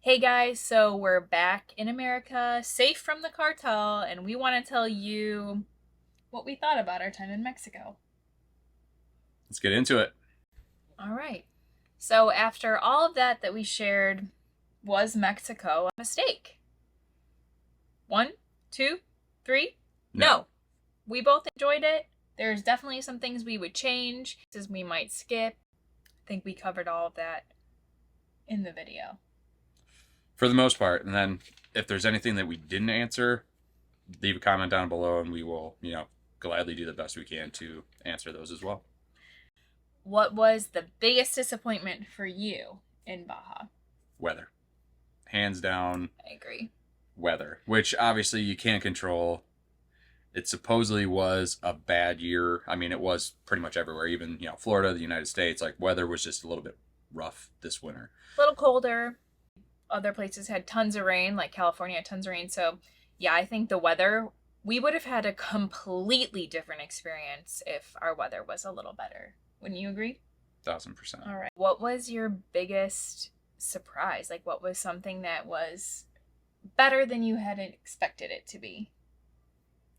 Hey guys, so we're back in America, safe from the cartel, and we want to tell you what we thought about our time in Mexico. Let's get into it. All right. So after all of that we shared, was Mexico a mistake? 1, 2, 3? No. We both enjoyed it. There's definitely some things we would change, as we might skip. I think we covered all of that in the video. For the most part. And then if there's anything that we didn't answer, leave a comment down below and we will, gladly do the best we can to answer those as well. What was the biggest disappointment for you in Baja? Weather. Hands down. I agree. Weather, which obviously you can't control. It supposedly was a bad year. I mean, it was pretty much everywhere, even, Florida, the United States. Like, weather was just a little bit rough this winter. A little colder. Other places had tons of rain, like California had tons of rain. So, yeah, I think the weather, we would have had a completely different experience if our weather was a little better. Wouldn't you agree? 1000%. All right. What was your biggest surprise? Like, what was something that was better than you had expected it to be?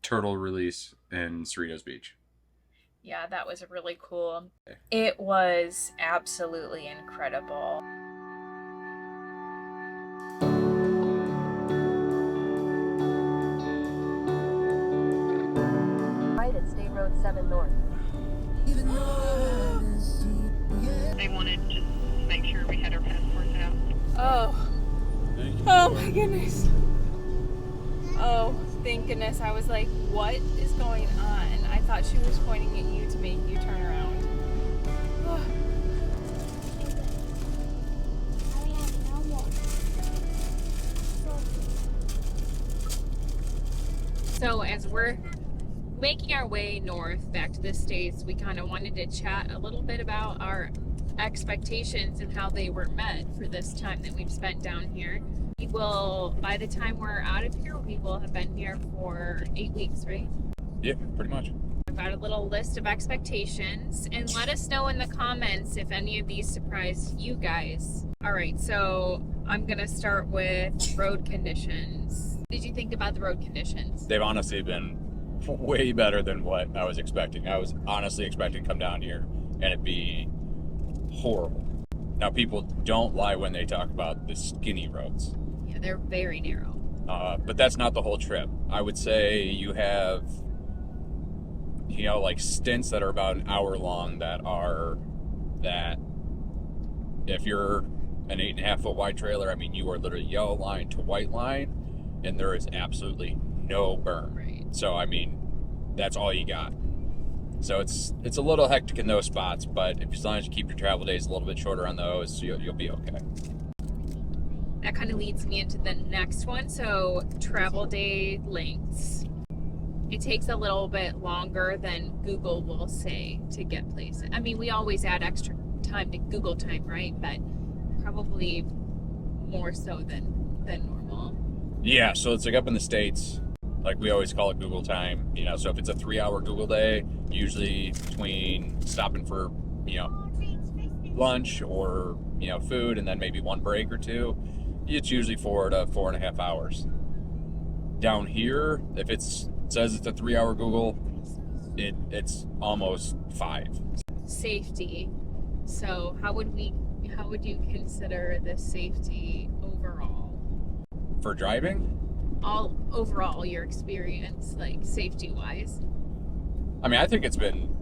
Turtle release in Cerritos Beach. Yeah, that was really cool. It was absolutely incredible. Right at State Road 7 North. They wanted to make sure we had our passports out. Oh my goodness. Oh, thank goodness. I was like, what is going on? I thought she was pointing at you to make you turn around. So as we're making our way north back to the States, we kind of wanted to chat a little bit about our expectations and how they were met for this time that we've spent down here. We will, by the time we're out of here, we will have been here for 8 weeks, right? Yeah, pretty much. I've got a little list of expectations, and let us know in the comments if any of these surprised you guys. All right, so I'm gonna start with road conditions. What did you think about the road conditions? They've honestly been way better than what I was expecting. I was honestly expecting to come down here and it'd be horrible. Now, people don't lie when they talk about the skinny roads. Yeah, they're very narrow. But that's not the whole trip. I would say you have, like stints that are about an hour long that if you're an 8.5 foot wide trailer, I mean, you are literally yellow line to white line, and there is absolutely no berm. Right. So, I mean, that's all you got. So it's a little hectic in those spots, but as long as you keep your travel days a little bit shorter on those, you'll be okay. That kind of leads me into the next one. So travel day lengths. It takes a little bit longer than Google will say to get places. I mean, we always add extra time to Google time, right? But probably more so than normal. Yeah, so it's like up in the States, like we always call it Google time, so if it's a 3-hour Google day, usually between stopping for, lunch or, food and then maybe one break or two, it's usually 4 to 4.5 hours. Down here, if it says it's a 3-hour Google, it's almost 5. Safety. So how would you consider the safety overall? For driving? Overall, your experience, like safety wise? I mean, I think it's been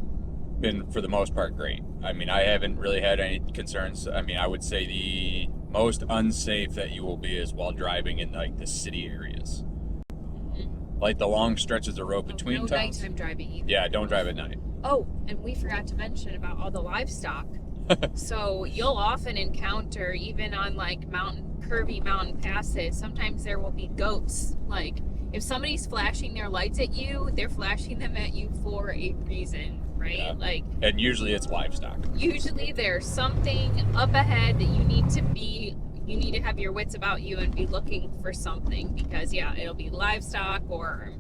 for the most part great. I mean, I haven't really had any concerns. I mean, I would say the most unsafe that you will be is while driving in like the city areas. Mm-hmm. Like the long stretches of road between no towns. nighttime driving either. Yeah, don't drive at night. Oh, and we forgot to mention about all the livestock. So you'll often encounter, even on like curvy mountain passes, sometimes there will be goats. Like if somebody's flashing their lights at you, they're flashing them at you for a reason, right? Yeah. Like, and usually it's livestock. Usually there's something up ahead that you need to have your wits about you and be looking for something, because it'll be livestock, or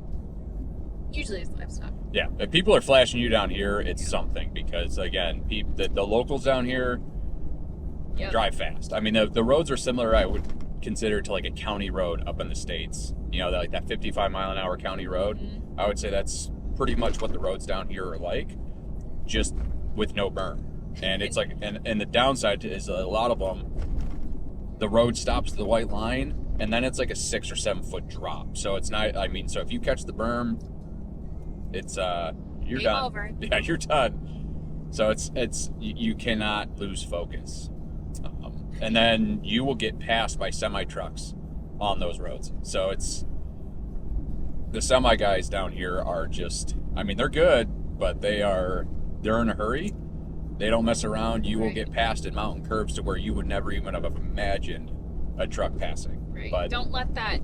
usually it's livestock. Yeah, if people are flashing you down here, it's something, because again, the locals down here drive fast. I mean, the roads are similar, I would consider to like a county road up in the States. You know, like that 55-mile-an-hour county road. Mhm. I would say that's pretty much what the roads down here are like, just with no berm. And it's like, and the downside is a lot of them, the road stops at the white line, and then it's like a 6 or 7 foot drop. So it's not, I mean, so if you catch the berm, it's, you're Game done. over. Yeah, you're done. So it's you cannot lose focus. And then you will get passed by semi trucks on those roads. So it's, the semi guys down here are just, I mean, they're good, but they're in a hurry. They don't mess around. You will Right. get passed in mountain curves to where you would never even have imagined a truck passing. Right. But Don't let that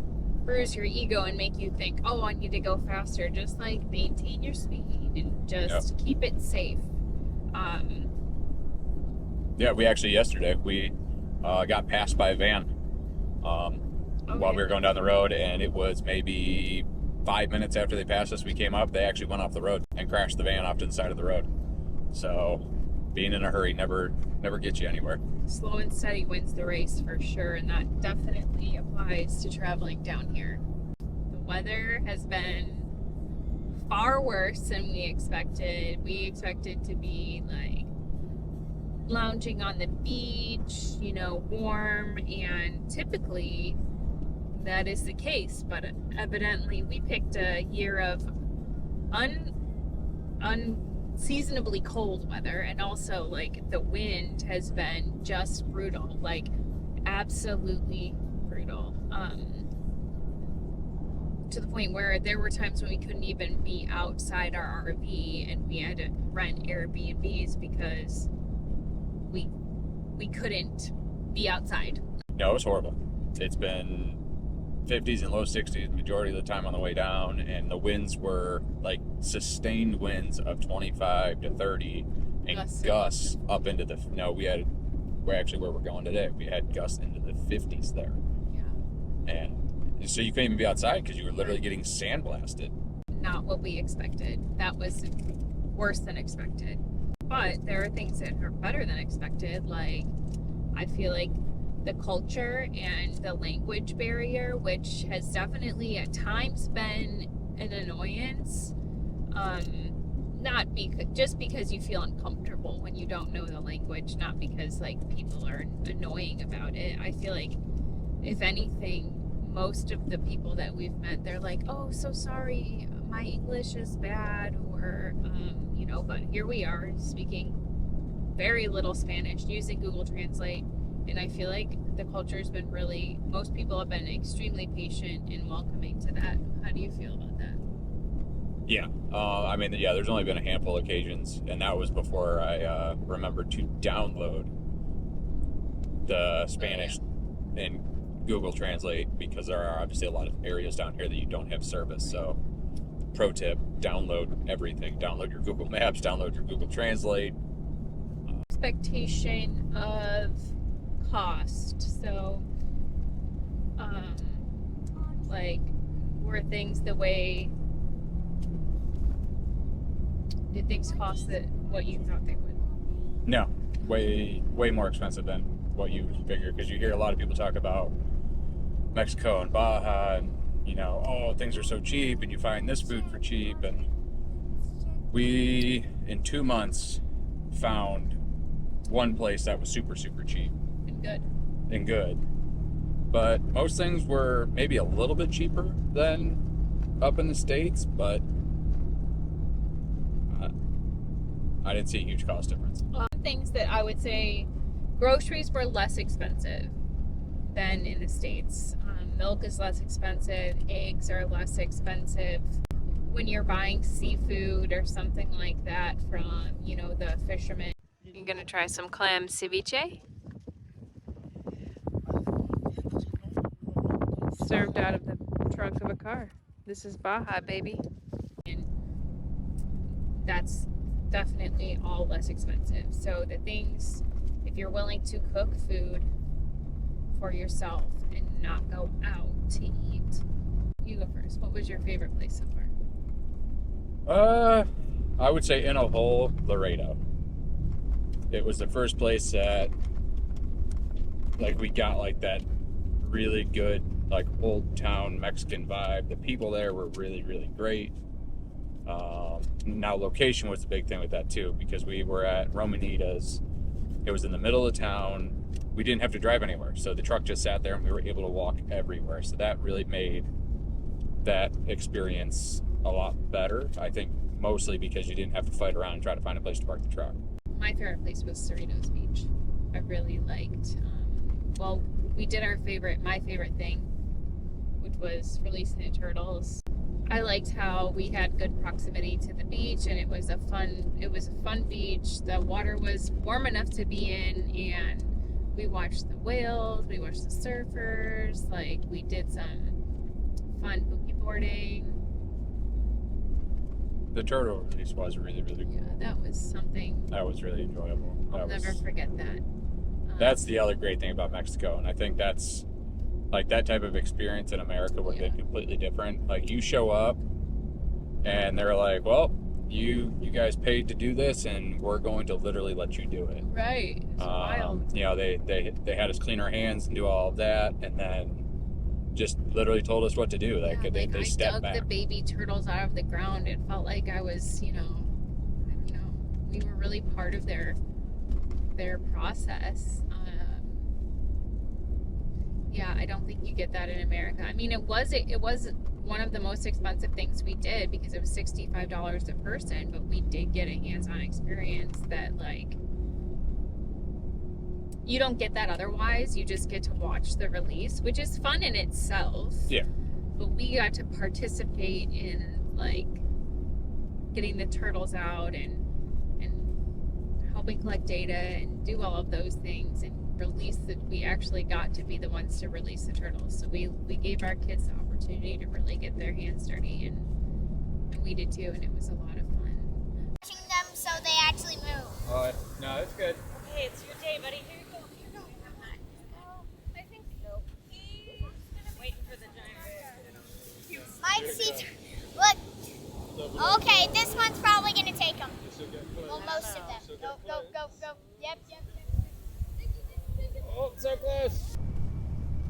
bruise your ego and make you think, oh, I need to go faster. Just like maintain your speed and just keep it safe. yeah, we actually yesterday we got passed by a van while we were going down the road, and it was maybe 5 minutes after they passed us. We came up. They actually went off the road and crashed the van off to the side of the road. So being in a hurry never gets you anywhere. Slow and steady wins the race for sure, and that definitely applies to traveling down here. The weather has been far worse than we expected. We expected to be like lounging on the beach, you know, warm, and typically that is the case, but evidently we picked a year of unseasonably cold weather, and also like the wind has been just brutal, like absolutely brutal, to the point where there were times when we couldn't even be outside our RV and we had to rent Airbnbs because we couldn't be outside. No, it was horrible. It's been 50s and low 60s majority of the time on the way down, and the winds were like sustained winds of 25 to 30 and gusts up into the, we're actually where we're going today. We had gusts into the 50s there. Yeah. And so you couldn't even be outside because you were literally getting sandblasted. Not what we expected. That was worse than expected. But there are things that are better than expected. Like, I feel like the culture and the language barrier, which has definitely at times been an annoyance, not just because you feel uncomfortable when you don't know the language, not because like people are annoying about it. I feel like, if anything, most of the people that we've met, they're like, oh, so sorry, my English is bad, or but here we are speaking very little Spanish, using Google Translate. And I feel like the culture's been most people have been extremely patient and welcoming to that. How do you feel about that? Yeah. I mean, yeah, there's only been a handful of occasions, and that was before I remembered to download the Spanish in Google Translate, because there are obviously a lot of areas down here that you don't have service. So, pro tip, download everything. Download your Google Maps, download your Google Translate. Expectation of cost. So, were things the way, did things cost what you thought they would? No, way more expensive than what you figure, because you hear a lot of people talk about Mexico and Baja, and oh, things are so cheap, and you find this food for cheap. And we, in 2 months, found one place that was super cheap and good, but most things were maybe a little bit cheaper than up in the States, but I didn't see a huge cost difference. Things that I would say, groceries were less expensive than in the States. Milk is less expensive, eggs are less expensive. When you're buying seafood or something like that from, the fishermen. You're gonna try some clam ceviche? Served out of the trunk of a car. This is Baja, baby. And that's definitely all less expensive. So the things, if you're willing to cook food for yourself and not go out to eat, you go first. What was your favorite place so far? I would say in a whole, Laredo. It was the first place that, we got that really good, like old town Mexican vibe. The people there were really, really great. Now location was the big thing with that too, because we were at Romanitas. It was in the middle of town. We didn't have to drive anywhere, so the truck just sat there and we were able to walk everywhere. So that really made that experience a lot better. I think mostly because you didn't have to fight around and try to find a place to park the truck. My favorite place was Cerritos Beach. I really liked, well, we did my favorite thing, which was releasing the turtles. I liked how we had good proximity to the beach, and it was a fun beach. The water was warm enough to be in, and we watched the whales, we watched the surfers, like we did some fun boogie boarding. The turtle release was really, really cool. Yeah, that was something. That was really enjoyable. I'll never forget that. That's the other great thing about Mexico, and I think that's like that type of experience in America would have been completely different. Like you show up and they're like, well, you guys paid to do this and we're going to literally let you do it. Right. It's wild. You know, they had us clean our hands and do all of that, and then just literally told us what to do. Like, Yeah, they stepped back. I dug the baby turtles out of the ground. It felt like I was, we were really part of their process. Yeah, I don't think you get that in America. I mean, it was one of the most expensive things we did because it was $65 a person, but we did get a hands-on experience that, like, you don't get that otherwise. You just get to watch the release, which is fun in itself. Yeah. But we got to participate in, like, getting the turtles out and helping collect data and do all of those things and release that. We actually got to be the ones to release the turtles. So we gave our kids the opportunity to really get their hands dirty, and we did too, and it was a lot of fun. Watching them so they actually move. Oh, no, it's good. Hey, it's your day, buddy. Here you go. I think so. He's waiting for the giant. Mike sees. Look. Okay, this one's probably gonna take them. Well, most of them. Go. Yep. Oh, so close.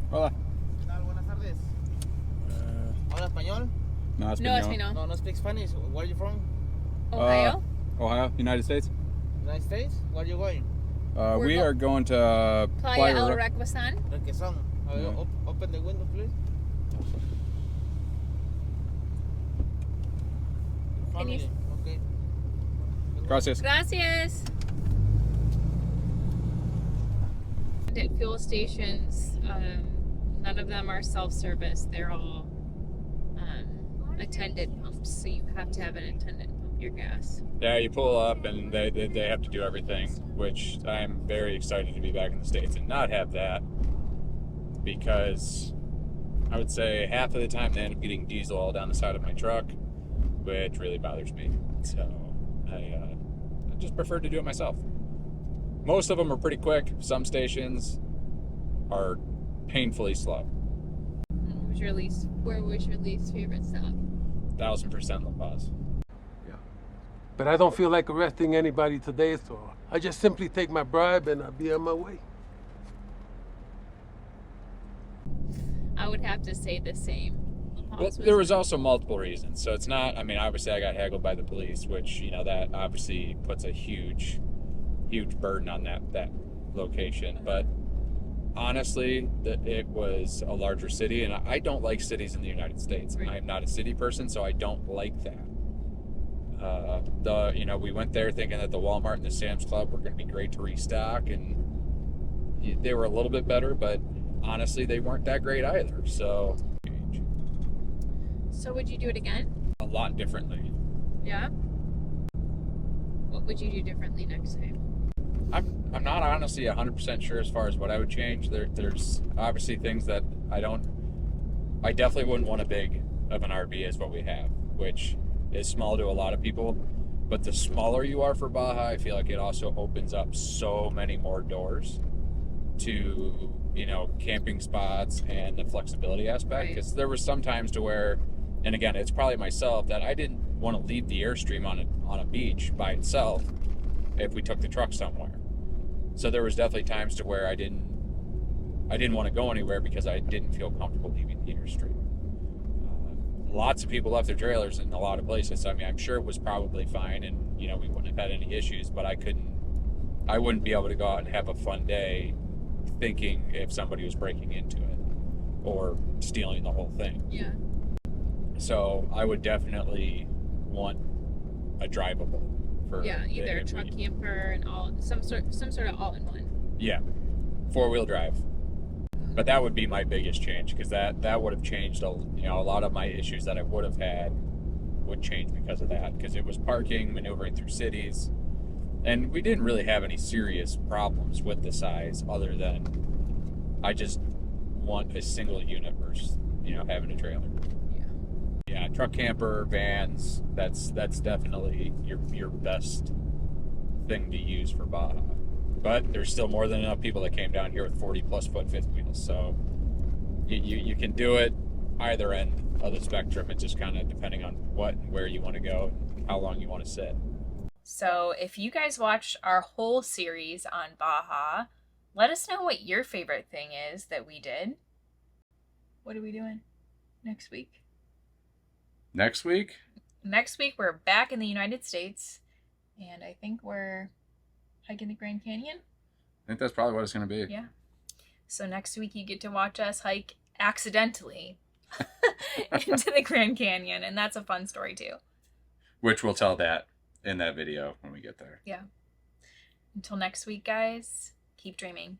Hola. ¿Qué tal? Buenas tardes. ¿Habla español? No, No, it's me, no. No speak Spanish. Where are you from? Ohio? Ohio, United States. United States? Where are you going? We are going to Playa El Requesón. Requesón. Open the window, please. Can you- Family. Okay. Gracias. Gracias. At fuel stations, none of them are self-service. They're all attendant pumps, so you have to have an attendant pump your gas. Yeah, you pull up and they have to do everything, which I'm very excited to be back in the States and not have that, because I would say half of the time they end up getting diesel all down the side of my truck, which really bothers me. So I just prefer to do it myself. Most of them are pretty quick. Some stations are painfully slow. Where was your least favorite stop? 1000% La Paz. But I don't feel like arresting anybody today, so I just simply take my bribe and I'll be on my way. I would have to say the same. Well, there was also multiple reasons. So it's not, I mean, obviously I got haggled by the police, which, that obviously puts a huge burden on that location. But honestly, it was a larger city, and I don't like cities in the United States. Right. I'm not a city person, so I don't like that. We went there thinking that the Walmart and the Sam's Club were going to be great to restock, and they were a little bit better, but honestly, they weren't that great either. So would you do it again? a lot differently. Yeah? What would you do differently next time? I'm not honestly 100% sure as far as what I would change. There's obviously things that I definitely wouldn't want a big of an RV as what we have, which is small to a lot of people. But the smaller you are for Baja, I feel like it also opens up so many more doors to, camping spots and the flexibility aspect. Because there were some times to where, and again, it's probably myself, that I didn't want to leave the Airstream on a beach by itself if we took the truck somewhere. So there was definitely times to where I I didn't want to go anywhere because I didn't feel comfortable leaving the interstate. Lots of people left their trailers in a lot of places. I mean, I'm sure it was probably fine, and we wouldn't have had any issues. But I wouldn't be able to go out and have a fun day, thinking if somebody was breaking into it or stealing the whole thing. Yeah. So I would definitely want a drivable for either a truck camper and some sort of all-in-one. Yeah, 4-wheel drive. But that would be my biggest change, because that would have changed a lot of my issues that I would have had would change because of that, because it was parking, maneuvering through cities, and we didn't really have any serious problems with the size other than I just want a single unit versus having a trailer. Yeah, truck camper, vans, that's definitely your best thing to use for Baja. But there's still more than enough people that came down here with 40+ foot fifth wheels, so you can do it either end of the spectrum. It's just kind of depending on what and where you want to go and how long you want to sit. So if you guys watched our whole series on Baja, let us know what your favorite thing is that we did. What are we doing next week? Next week? Next week we're back in the United States, and I think we're hiking the Grand Canyon. I think that's probably what it's going to be. Yeah. So next week you get to watch us hike accidentally into the Grand Canyon, and that's a fun story too. Which we'll tell that in that video when we get there. Yeah. Until next week, guys, keep dreaming.